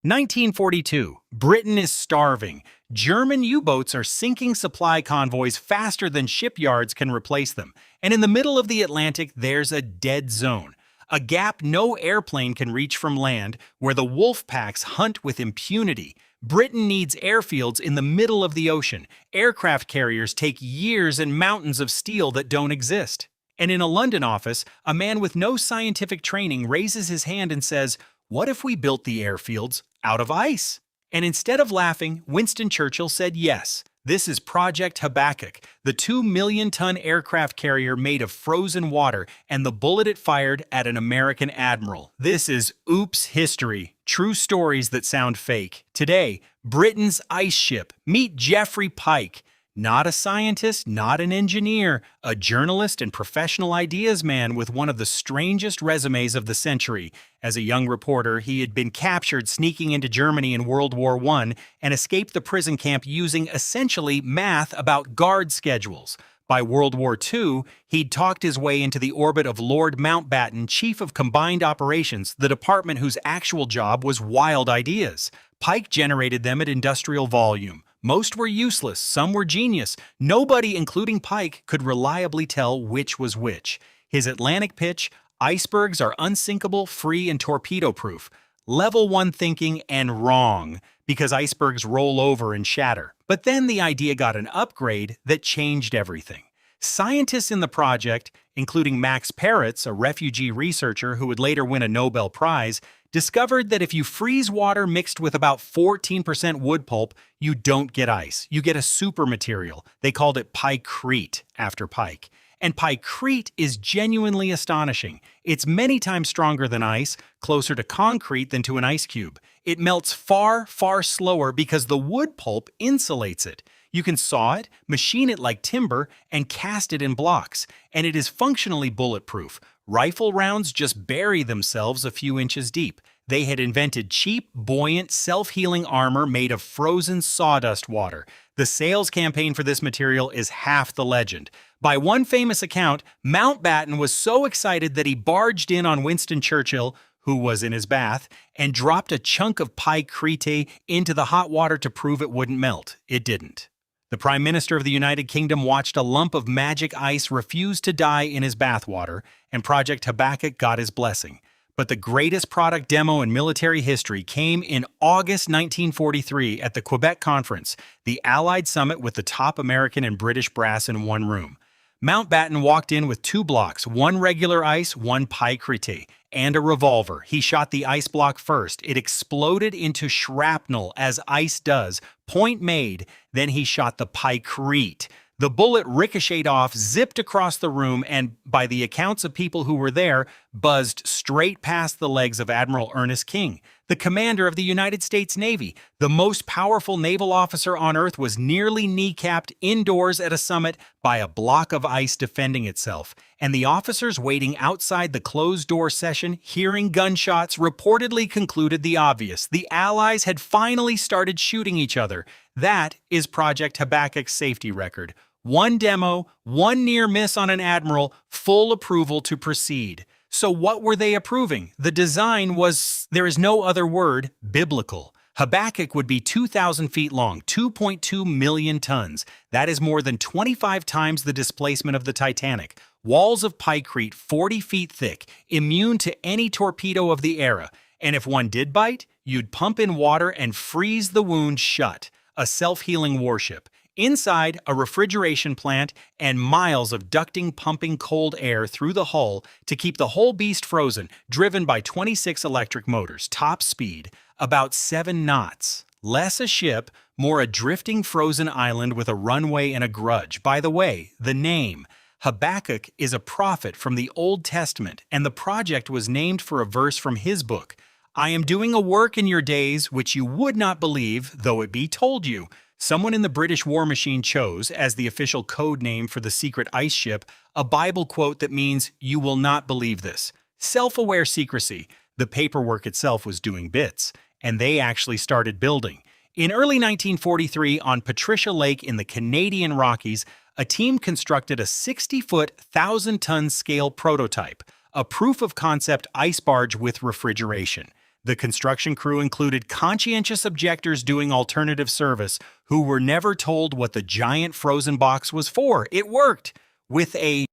1942. Britain is starving. German U-boats are sinking supply convoys faster than shipyards can replace them. And in the middle of the Atlantic, there's a dead zone. A gap no airplane can reach from land, where the wolf packs hunt with impunity. Britain needs airfields in the middle of the ocean. Aircraft carriers take years and mountains of steel that don't exist. And in a London office, a man with no scientific training raises his hand and says, "What if we built the airfields out of ice?" And instead of laughing, Winston Churchill said yes. This is Project Habakkuk, the 2-million-ton aircraft carrier made of frozen water and the bullet it fired at an American admiral. This is oops history, true stories that sound fake. Today, Britain's ice ship. Meet Geoffrey Pike. Not a scientist, not an engineer, a journalist and professional ideas man with one of the strangest resumes of the century. As a young reporter, he had been captured sneaking into Germany in World War I and escaped the prison camp using essentially math about guard schedules. By World War II, he'd talked his way into the orbit of Lord Mountbatten, Chief of Combined Operations, the department whose actual job was wild ideas. Pike generated them at industrial volume. Most were useless, some were genius. Nobody, including Pike, could reliably tell which was which. His Atlantic pitch: icebergs are unsinkable, free, and torpedo-proof. Level 1 thinking, and wrong, because icebergs roll over and shatter. But then the idea got an upgrade that changed everything. Scientists in the project, including Max Perutz, a refugee researcher who would later win a Nobel Prize, discovered that if you freeze water mixed with about 14% wood pulp, you don't get ice. You get a super material. They called it picrete after Pike. And picrete is genuinely astonishing. It's many times stronger than ice, closer to concrete than to an ice cube. It melts far, far slower because the wood pulp insulates it. You can saw it, machine it like timber, and cast it in blocks. And it is functionally bulletproof. Rifle rounds just bury themselves a few inches deep. They had invented cheap, buoyant, self-healing armor made of frozen sawdust water. The sales campaign for this material is half the legend. By one famous account, Mountbatten was so excited that he barged in on Winston Churchill, who was in his bath, and dropped a chunk of picrete into the hot water to prove it wouldn't melt. It didn't. The Prime Minister of the United Kingdom watched a lump of magic ice refuse to die in his bathwater, and Project Habakkuk got his blessing. But the greatest product demo in military history came in August 1943 at the Quebec Conference, the Allied summit with the top American and British brass in one room. Mountbatten walked in with 2 blocks, one regular ice, one picrete, and a revolver. He shot the ice block first. It exploded into shrapnel, as ice does. Point made. Then he shot the picrete. The bullet ricocheted off, zipped across the room, and, by the accounts of people who were there, buzzed straight past the legs of Admiral Ernest King, the commander of the United States Navy. The most powerful naval officer on Earth was nearly kneecapped indoors at a summit by a block of ice defending itself. And the officers waiting outside the closed-door session, hearing gunshots, reportedly concluded the obvious. The Allies had finally started shooting each other. That is Project Habakkuk's safety record. One demo, one near miss on an admiral, full approval to proceed. So what were they approving? The design was, there is no other word, biblical. Habakkuk would be 2,000 feet long, 2.2 million tons. That is more than 25 times the displacement of the Titanic. Walls of picrete 40 feet thick, immune to any torpedo of the era. And if one did bite, you'd pump in water and freeze the wound shut. A self-healing warship. Inside, a refrigeration plant and miles of ducting pumping cold air through the hull to keep the whole beast frozen, driven by 26 electric motors, top speed, about 7 knots. Less a ship, more a drifting frozen island with a runway and a grudge. By the way, the name. Habakkuk is a prophet from the Old Testament, and the project was named for a verse from his book. I am doing a work in your days which you would not believe, though it be told you. Someone in the British war machine chose, as the official code name for the secret ice ship, a Bible quote that means, "You will not believe this." Self-aware secrecy. The paperwork itself was doing bits, and they actually started building. In early 1943, on Patricia Lake in the Canadian Rockies, a team constructed a 60-foot, 1,000-ton scale prototype, a proof-of-concept ice barge with refrigeration. The construction crew included conscientious objectors doing alternative service who were never told what the giant frozen box was for. It worked. With a